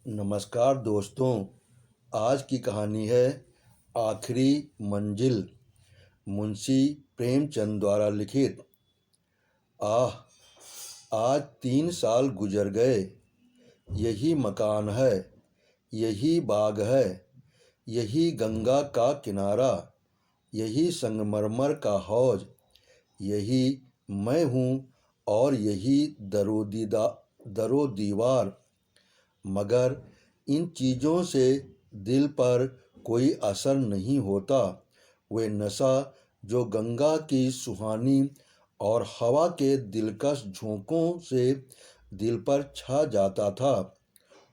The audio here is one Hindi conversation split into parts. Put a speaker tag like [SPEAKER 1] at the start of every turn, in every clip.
[SPEAKER 1] नमस्कार दोस्तों। आज की कहानी है आखिरी मंजिल, मुंशी प्रेमचंद द्वारा लिखित। आह, आज 3 साल गुजर गए। यही मकान है, यही बाग है, यही गंगा का किनारा, यही संगमरमर का हौज, यही मैं हूँ और यही दरो दीवार। मगर इन चीज़ों से दिल पर कोई असर नहीं होता। वे नशा जो गंगा की सुहानी और हवा के दिलकश झोंकों से दिल पर छा जाता था,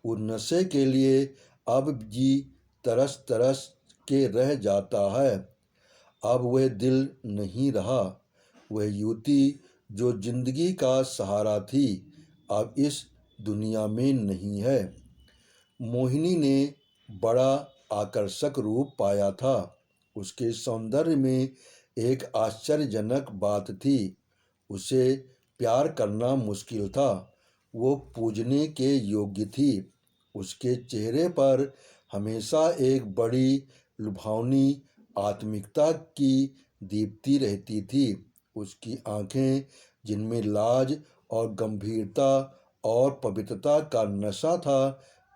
[SPEAKER 1] उस नशे के लिए अब जी तरस तरस के रह जाता है। अब वह दिल नहीं रहा। वह युवती जो जिंदगी का सहारा थी, अब इस दुनिया में नहीं है। मोहिनी ने बड़ा आकर्षक रूप पाया था। उसके सौंदर्य में एक आश्चर्यजनक बात थी। उसे प्यार करना मुश्किल था। वो पूजने के योग्य थी। उसके चेहरे पर हमेशा एक बड़ी लुभावनी आत्मिकता की दीप्ति रहती थी। उसकी आंखें, जिनमें लाज और गंभीरता और पवित्रता का नशा था,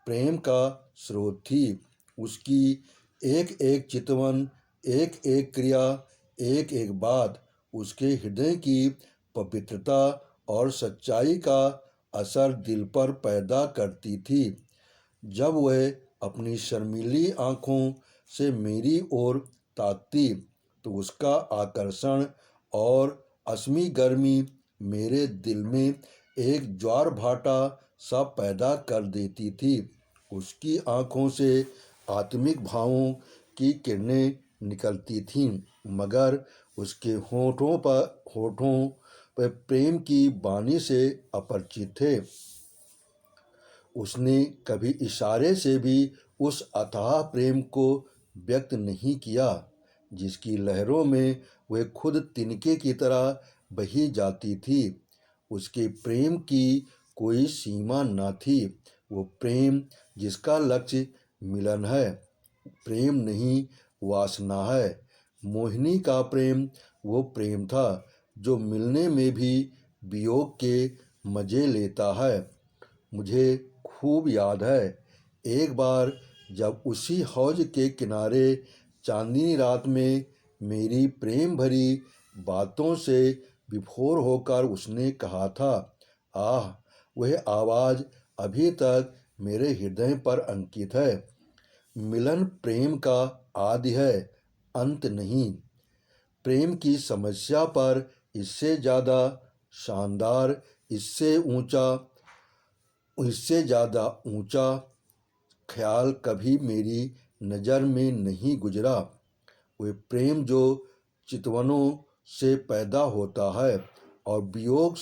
[SPEAKER 1] प्रेम का स्रोत थी। उसकी एक एक चितवन, एक एक क्रिया, एक एक बात उसके हृदय की पवित्रता और सच्चाई का असर दिल पर पैदा करती थी। जब वह अपनी शर्मीली आँखों से मेरी ओर ताकती, तो उसका आकर्षण और असमी गर्मी मेरे दिल में एक ज्वार भाटा सा पैदा कर देती थी। उसकी आँखों से आत्मिक भावों की किरणें निकलती थीं, मगर उसके होठों पर प्रेम की बानी से अपरिचित थे। उसने कभी इशारे से भी उस अथाह प्रेम को व्यक्त नहीं किया, जिसकी लहरों में वह खुद तिनके की तरह बही जाती थी। उसके प्रेम की कोई सीमा न थी। वो प्रेम जिसका लक्ष्य मिलन है, प्रेम नहीं वासना है। मोहिनी का प्रेम वो प्रेम था जो मिलने में भी वियोग के मजे लेता है। मुझे खूब याद है, एक बार जब उसी हौज के किनारे चांदनी रात में मेरी प्रेम भरी बातों से विभोर होकर उसने कहा था, आह, वह आवाज़ अभी तक मेरे हृदय पर अंकित है। मिलन प्रेम का आदि है, अंत नहीं। प्रेम की समस्या पर इससे ज़्यादा शानदार, इससे ज़्यादा ऊंचा ख्याल कभी मेरी नज़र में नहीं गुजरा। वह प्रेम जो चितवनों से पैदा होता है और वियोग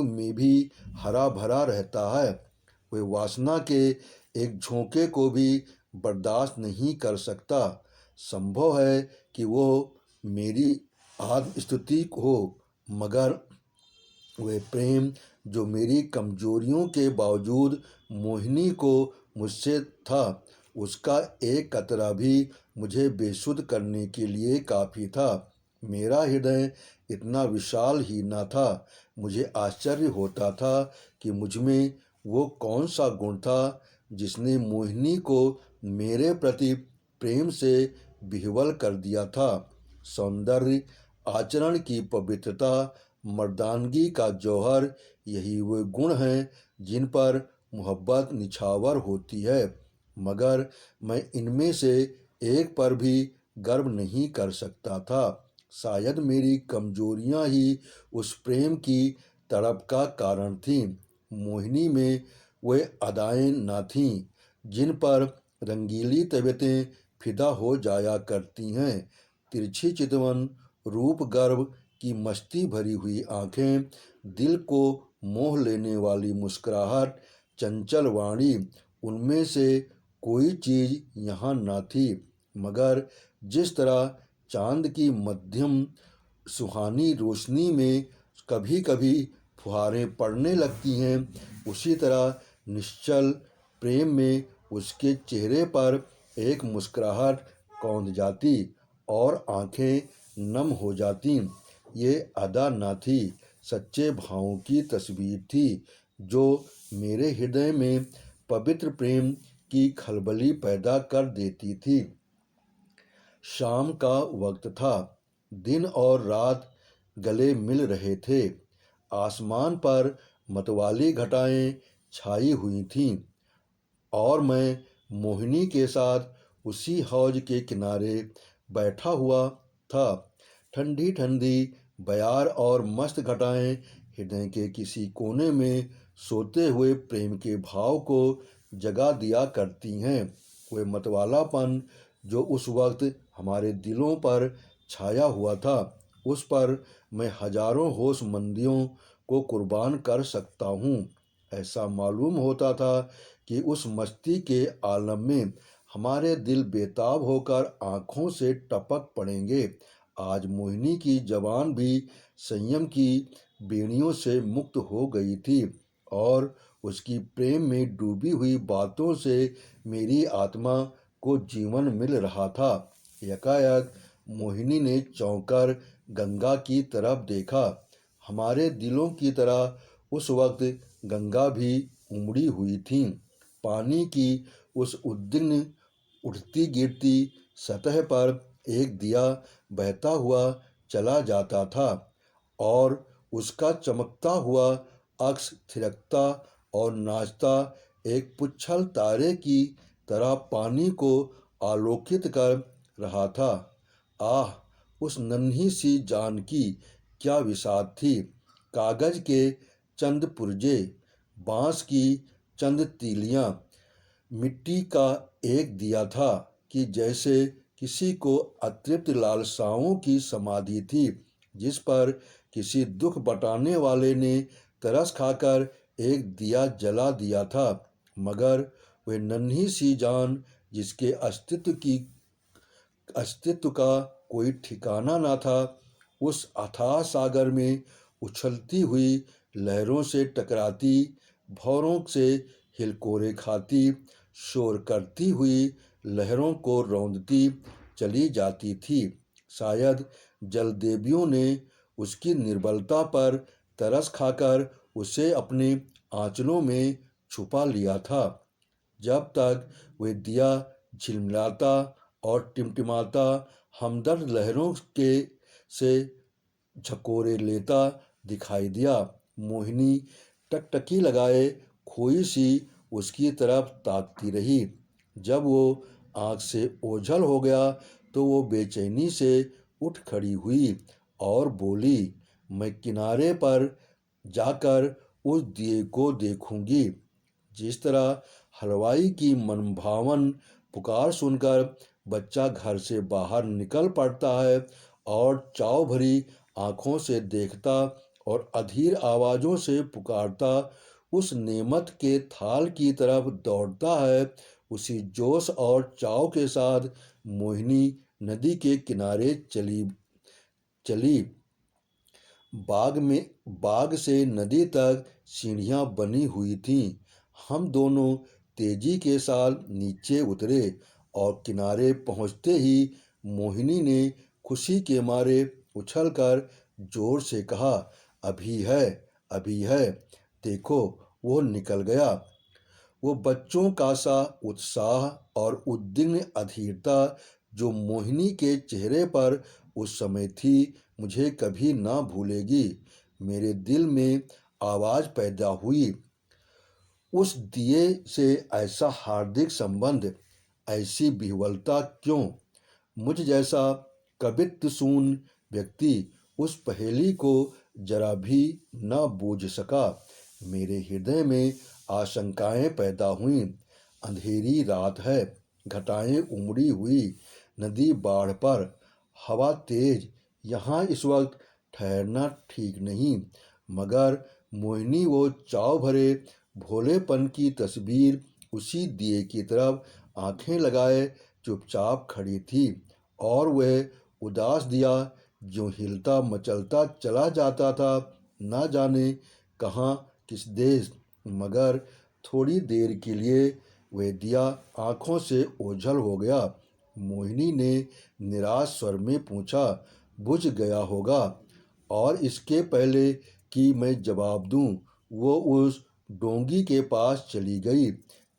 [SPEAKER 1] में भी हरा भरा रहता है। वह वासना के एक झोंके को भी बर्दाश्त नहीं कर सकता। संभव है कि वो मेरी आत्मस्तुति हो, मगर वह प्रेम जो मेरी कमजोरियों के बावजूद मोहिनी को मुझसे था, उसका एक कतरा भी मुझे बेसुध करने के लिए काफ़ी था। मेरा हृदय इतना विशाल ही न था। मुझे आश्चर्य होता था कि मुझमें वो कौन सा गुण था जिसने मोहिनी को मेरे प्रति प्रेम से विह्वल कर दिया था। सौंदर्य, आचरण की पवित्रता, मर्दानगी का जौहर, यही वे गुण हैं जिन पर मोहब्बत निछावर होती है। मगर मैं इनमें से एक पर भी गर्व नहीं कर सकता था। शायद मेरी कमजोरियां ही उस प्रेम की तड़प का कारण थीं। मोहिनी में वे अदाएं न थीं जिन पर रंगीली तबीयतें फिदा हो जाया करती हैं। तिरछी चितवन, रूप गर्व की मस्ती भरी हुई आंखें, दिल को मोह लेने वाली मुस्कुराहट, चंचल वाणी, उनमें से कोई चीज़ यहाँ न थी। मगर जिस तरह चांद की मध्यम सुहानी रोशनी में कभी कभी फुहारें पड़ने लगती हैं, उसी तरह निश्चल प्रेम में उसके चेहरे पर एक मुस्कुराहट कौंध जाती और आंखें नम हो जाती। ये अदा न थी, सच्चे भावों की तस्वीर थी जो मेरे हृदय में पवित्र प्रेम की खलबली पैदा कर देती थी। शाम का वक्त था। दिन और रात गले मिल रहे थे। आसमान पर मतवाली घटाएं छाई हुई थीं और मैं मोहिनी के साथ उसी हौज के किनारे बैठा हुआ था। ठंडी ठंडी बयार और मस्त घटाएं हृदय के किसी कोने में सोते हुए प्रेम के भाव को जगा दिया करती हैं। वह मतवालापन जो उस वक्त हमारे दिलों पर छाया हुआ था, उस पर मैं हजारों होशमंदियों को कुर्बान कर सकता हूँ। ऐसा मालूम होता था कि उस मस्ती के आलम में हमारे दिल बेताब होकर आँखों से टपक पड़ेंगे। आज मोहिनी की जबान भी संयम की बेड़ियों से मुक्त हो गई थी और उसकी प्रेम में डूबी हुई बातों से मेरी आत्मा को जीवन मिल रहा था। एकाएक मोहिनी ने चौंकर गंगा की तरफ देखा। हमारे दिलों की तरह उस वक्त गंगा भी उमड़ी हुई थी। पानी की उस उद्विग्न उठती गिरती सतह पर एक दिया बहता हुआ चला जाता था और उसका चमकता हुआ अक्स थिरकता और नाचता एक पुच्छल तारे की तरह पानी को आलोकित कर रहा था। आह, उस नन्ही सी जान की क्या विसात थी। कागज के चंद पुर्जे, बांस की चंद तीलियां, मिट्टी का एक दिया था कि जैसे किसी को अतृप्त लालसाओं की समाधि थी जिस पर किसी दुख बटाने वाले ने तरस खाकर एक दिया जला दिया था। मगर वह नन्ही सी जान जिसके अस्तित्व का कोई ठिकाना न था, उस अथाह सागर में उछलती हुई लहरों से टकराती, भौरों से हिलकोरे खाती, शोर करती हुई लहरों को रौंदती चली जाती थी। शायद जलदेवियों ने उसकी निर्बलता पर तरस खाकर उसे अपने आंचलों में छुपा लिया था। जब तक वह दिया झिलमिलाता और टिमटिमाता हमदर्द लहरों के से झकोरे लेता दिखाई दिया। मोहिनी टकटकी लगाए खोई सी उसकी तरफ ताकती रही। जब वो आँख से ओझल हो गया तो वो बेचैनी से उठ खड़ी हुई और बोली, मैं किनारे पर जाकर उस दिए को देखूंगी। जिस तरह हलवाई की मनभावन पुकार सुनकर बच्चा घर से बाहर निकल पड़ता है और चाव भरी आंखों से देखता और अधीर आवाज़ों से पुकारता उस नेमत के थाल की तरफ दौड़ता है, उसी जोश और चाव के साथ मोहिनी नदी के किनारे चली। बाग से नदी तक सीढ़ियां बनी हुई थीं। हम दोनों तेजी के साथ नीचे उतरे और किनारे पहुंचते ही मोहिनी ने खुशी के मारे उछलकर जोर से कहा, अभी है, अभी है, देखो वो निकल गया। वो बच्चों का सा उत्साह और उद्विग्न अधीरता जो मोहिनी के चेहरे पर उस समय थी, मुझे कभी ना भूलेगी। मेरे दिल में आवाज़ पैदा हुई, उस दिए से ऐसा हार्दिक संबंध, ऐसी विह्वलता क्यों? मुझ जैसा कवित्वशून्य व्यक्ति उस पहेली को जरा भी न बूझ सका। मेरे हृदय में आशंकाएं पैदा हुईं। अंधेरी रात है, घटाएं उमड़ी हुई, नदी बाढ़ पर, हवा तेज। यहाँ इस वक्त ठहरना ठीक नहीं। मगर मोहिनी वो चाव भरे भोलेपन की तस्वीर उसी दिए की तरफ आंखें लगाए चुपचाप खड़ी थी और वह उदास दिया जो हिलता मचलता चला जाता था, न जाने कहाँ किस देश। मगर थोड़ी देर के लिए वह दिया आंखों से ओझल हो गया। मोहिनी ने निराश स्वर में पूछा, बुझ गया होगा। और इसके पहले कि मैं जवाब दूं, वो उस डोंगी के पास चली गई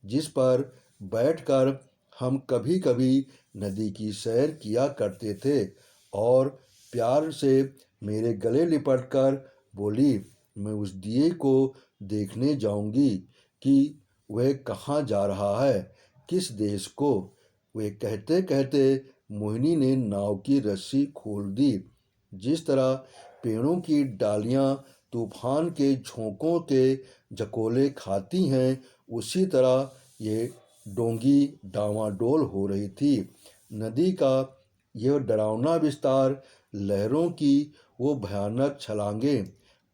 [SPEAKER 1] जिस पर बैठकर हम कभी कभी नदी की सैर किया करते थे, और प्यार से मेरे गले लिपटकर बोली, मैं उस दिए को देखने जाऊंगी कि वह कहाँ जा रहा है, किस देश को। वे कहते कहते मोहिनी ने नाव की रस्सी खोल दी। जिस तरह पेड़ों की डालियां तूफान के झोंकों के झकोले खाती हैं, उसी तरह ये डोंगी डावाडोल हो रही थी। नदी का यह डरावना विस्तार, लहरों की वो भयानक छलांगें,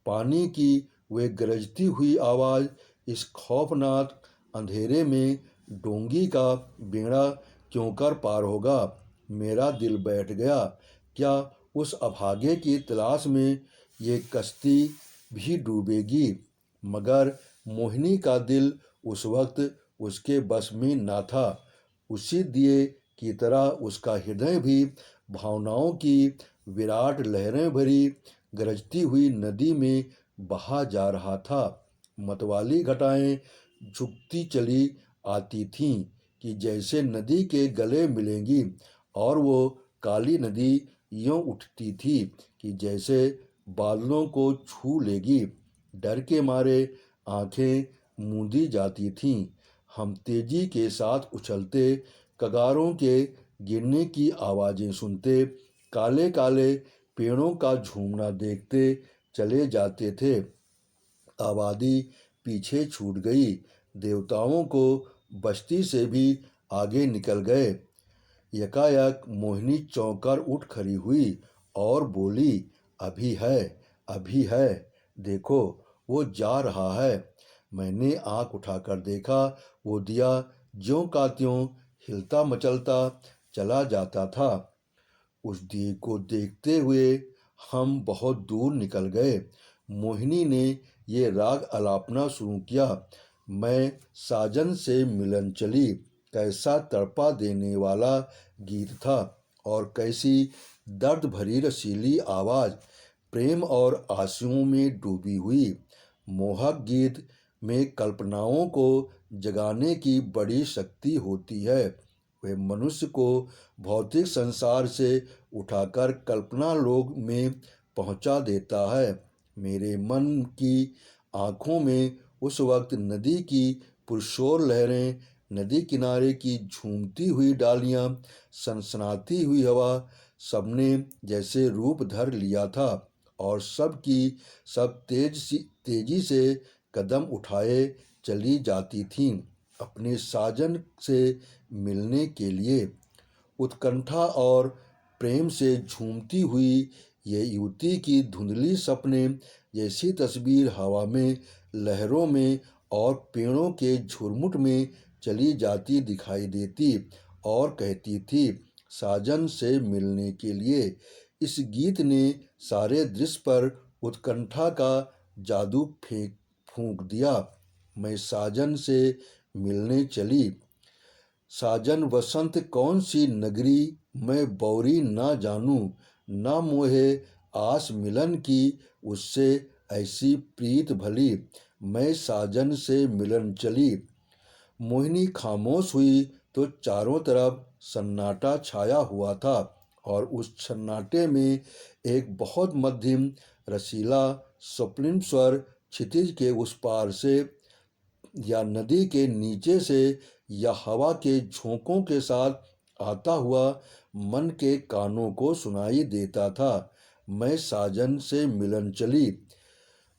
[SPEAKER 1] पानी की वे गरजती हुई आवाज़, इस खौफनाक अंधेरे में डोंगी का बेड़ा क्यों कर पार होगा। मेरा दिल बैठ गया। क्या उस अभागे की तलाश में ये कश्ती भी डूबेगी। मगर मोहिनी का दिल उस वक्त उसके बस में ना था। उसी दिए की तरह उसका हृदय भी भावनाओं की विराट लहरें भरी गरजती हुई नदी में बहा जा रहा था। मतवाली घटाएं झुकती चली आती थीं कि जैसे नदी के गले मिलेंगी, और वो काली नदी यूं उठती थी कि जैसे बादलों को छू लेगी। डर के मारे आंखें मूंदी जाती थीं। हम तेजी के साथ उछलते, कगारों के गिरने की आवाज़ें सुनते, काले काले पेड़ों का झूमना देखते चले जाते थे। आबादी पीछे छूट गई। देवताओं को बस्ती से भी आगे निकल गए। यकायक मोहिनी चौंक कर उठ खड़ी हुई और बोली, अभी है, देखो वो जा रहा है। मैंने आंख उठाकर देखा, वो दिया ज्यों का त्यों हिलता मचलता चला जाता था। उस दिए को देखते हुए हम बहुत दूर निकल गए। मोहिनी ने ये राग अलापना शुरू किया, मैं साजन से मिलन चली। कैसा तड़पा देने वाला गीत था, और कैसी दर्द भरी रसीली आवाज़, प्रेम और आंसुओं में डूबी हुई। मोहक गीत में कल्पनाओं को जगाने की बड़ी शक्ति होती है। वह मनुष्य को भौतिक संसार से उठाकर कल्पना लोक में पहुंचा देता है। मेरे मन की आँखों में उस वक्त नदी की पुरशोर लहरें, नदी किनारे की झूमती हुई डालियाँ, सनसनाती हुई हवा, सबने जैसे रूप धर लिया था, और सब की सब तेजी से कदम उठाए चली जाती थीं अपने साजन से मिलने के लिए। उत्कंठा और प्रेम से झूमती हुई ये युवती की धुंधली सपने जैसी तस्वीर हवा में, लहरों में और पेड़ों के झुरमुट में चली जाती दिखाई देती, और कहती थी, साजन से मिलने के लिए। इस गीत ने सारे दृश्य पर उत्कंठा का जादू फूंक दिया। मैं साजन से मिलने चली। साजन वसंत कौन सी नगरी, मैं बौरी ना जानूं, ना मोहे आस मिलन की उससे ऐसी प्रीत भली। मैं साजन से मिलन चली। मोहिनी खामोश हुई तो चारों तरफ सन्नाटा छाया हुआ था, और उस सन्नाटे में एक बहुत मध्यम रसीला स्वप्निम स्वर क्षितिज के उस पार से, या नदी के नीचे से, या हवा के झोंकों के साथ आता हुआ मन के कानों को सुनाई देता था। मैं साजन से मिलन चली।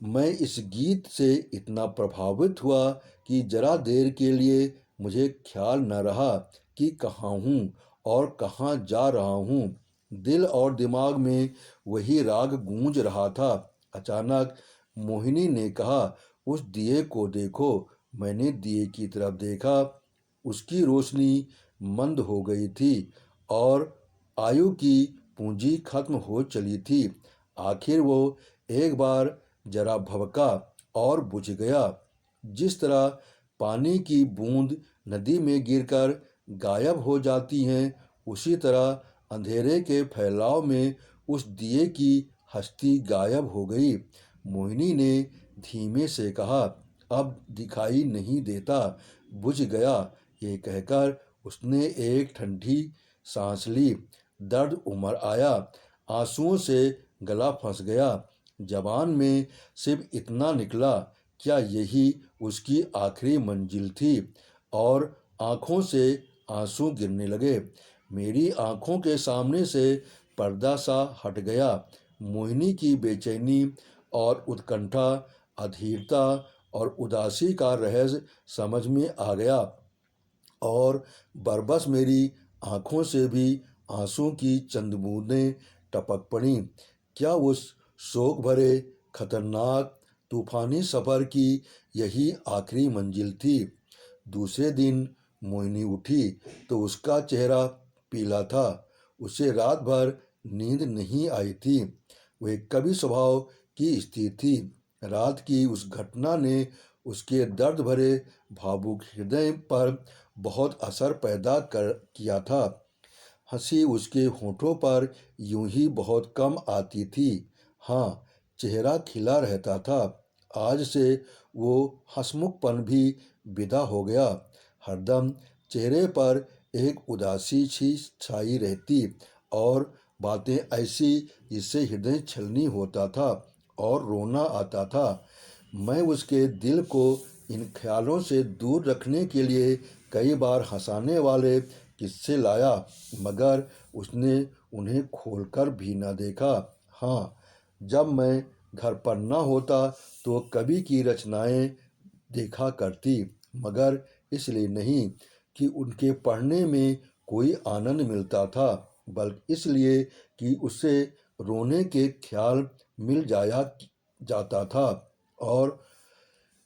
[SPEAKER 1] मैं इस गीत से इतना प्रभावित हुआ कि जरा देर के लिए मुझे ख्याल न रहा कि कहाँ हूँ और कहाँ जा रहा हूँ। दिल और दिमाग में वही राग गूंज रहा था। अचानक मोहिनी ने कहा, उस दिए को देखो। मैंने दिए की तरफ देखा। उसकी रोशनी मंद हो गई थी, और आयु की पूंजी खत्म हो चली थी। आखिर वो एक बार जरा भभका, और बुझ गया। जिस तरह पानी की बूंद नदी में गिरकर गायब हो जाती हैं, उसी तरह अंधेरे के फैलाव में उस दिए की हस्ती गायब हो गई। मोहिनी ने धीमे से कहा, अब दिखाई नहीं देता, बुझ गया। ये कहकर उसने एक ठंडी सांस ली। दर्द उमड़ आया, आंसुओं से गला फंस गया। जबान में सिर्फ इतना निकला, क्या यही उसकी आखिरी मंजिल थी? और आंखों से आंसू गिरने लगे। मेरी आंखों के सामने से पर्दा सा हट गया। मोहिनी की बेचैनी और उत्कंठा, अधीरता और उदासी का रहस्य समझ में आ गया, और बरबस मेरी आंखों से भी आंसू की चंद बूंदें टपक पड़ीं। क्या उस शोक भरे, खतरनाक, तूफानी सफ़र की यही आखिरी मंजिल थी? दूसरे दिन मोहिनी उठी तो उसका चेहरा पीला था। उसे रात भर नींद नहीं आई थी। वह कभी स्वभाव की स्थिर थी। रात की उस घटना ने उसके दर्द भरे भावुक हृदय पर बहुत असर पैदा किया था। हंसी उसके होठों पर यूं ही बहुत कम आती थी। हाँ, चेहरा खिला रहता था। आज से वो हंसमुखपन भी विदा हो गया। हरदम चेहरे पर एक उदासी सी छाई रहती, और बातें ऐसी जिससे हृदय छलनी होता था और रोना आता था। मैं उसके दिल को इन ख्यालों से दूर रखने के लिए कई बार हंसाने वाले किस्से लाया, मगर उसने उन्हें खोलकर भी न देखा। हाँ, जब मैं घर पर न होता तो कवि की रचनाएं देखा करती, मगर इसलिए नहीं कि उनके पढ़ने में कोई आनंद मिलता था, बल्कि इसलिए कि उससे रोने के ख्याल मिल जाता था। और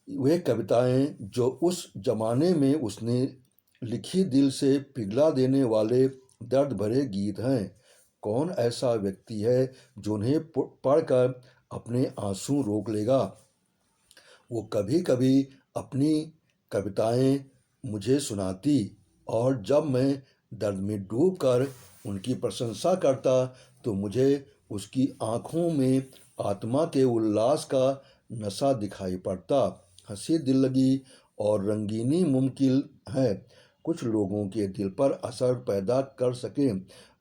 [SPEAKER 1] वे कविताएं जो उस जमाने में उसने लिखी, दिल से पिघला देने वाले दर्द भरे गीत हैं। कौन ऐसा व्यक्ति है जो उन्हें पढ़कर अपने आंसू रोक लेगा? वो कभी कभी अपनी कविताएं मुझे सुनाती, और जब मैं दर्द में डूबकर उनकी प्रशंसा करता तो मुझे उसकी आंखों में आत्मा के उल्लास का नशा दिखाई पड़ता। हंसी दिल लगी और रंगीनी मुमकिन है कुछ लोगों के दिल पर असर पैदा कर सके,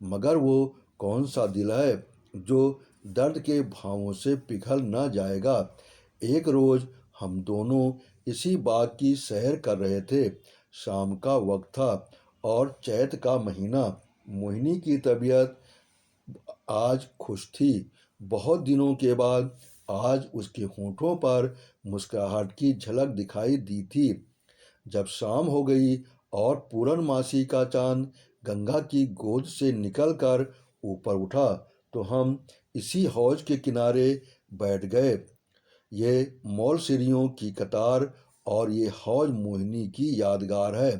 [SPEAKER 1] मगर वो कौन सा दिल है जो दर्द के भावों से पिघल न जाएगा? एक रोज़ हम दोनों इसी बाग की सैर कर रहे थे। शाम का वक्त था और चैत का महीना। मोहिनी की तबीयत आज खुश थी। बहुत दिनों के बाद आज उसके होठों पर मुस्कुराहट की झलक दिखाई दी थी। जब शाम हो गई और पूर्णमासी का चांद गंगा की गोद से निकलकर ऊपर उठा, तो हम इसी हौज के किनारे बैठ गए। ये मौलसिरियों की कतार और ये हौज मोहिनी की यादगार है।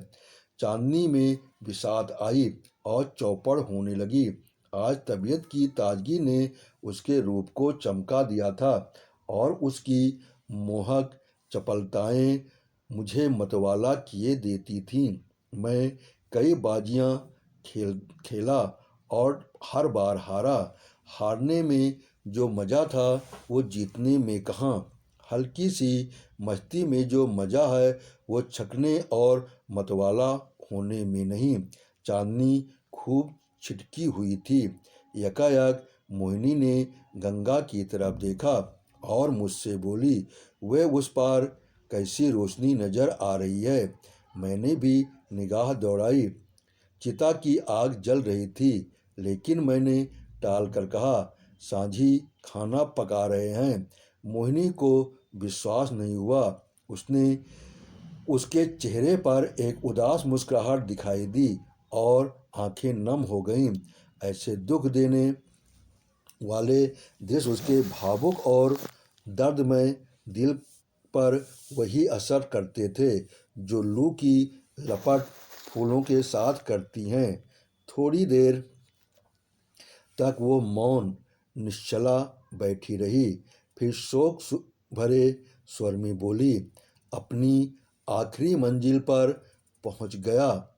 [SPEAKER 1] चांदनी में बिसात आई और चौपड़ होने लगी। आज तबीयत की ताजगी ने उसके रूप को चमका दिया था, और उसकी मोहक चपलताएं मुझे मतवाला किए देती थीं। मैं कई बाजियां खेला और हर बार हारा। हारने में जो मज़ा था वो जीतने में कहाँ। हल्की सी मस्ती में जो मज़ा है वो छकने और मतवाला होने में नहीं। चांदनी खूब छिटकी हुई थी। यकायक मोहिनी ने गंगा की तरफ देखा और मुझसे बोली, वह उस पार कैसी रोशनी नजर आ रही है? मैंने भी निगाह दौड़ाई। चिता की आग जल रही थी, लेकिन मैंने टाल कर कहा, साझी खाना पका रहे हैं। मोहिनी को विश्वास नहीं हुआ। उसने उसके चेहरे पर एक उदास मुस्कुराहट दिखाई दी और आंखें नम हो गईं। ऐसे दुख देने वाले दृश्य उसके भावुक और दर्दमय दिल पर वही असर करते थे जो लू की लपट फूलों के साथ करती हैं। थोड़ी देर तक वो मौन निश्चला बैठी रही, फिर शोक भरे स्वर में बोली, अपनी आखिरी मंजिल पर पहुंच गया।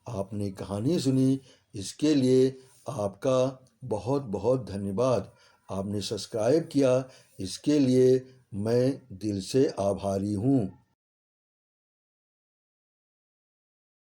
[SPEAKER 1] आपने कहानी सुनी, इसके लिए आपका बहुत बहुत धन्यवाद। आपने सब्सक्राइब किया, इसके लिए मैं दिल से आभारी हूँ।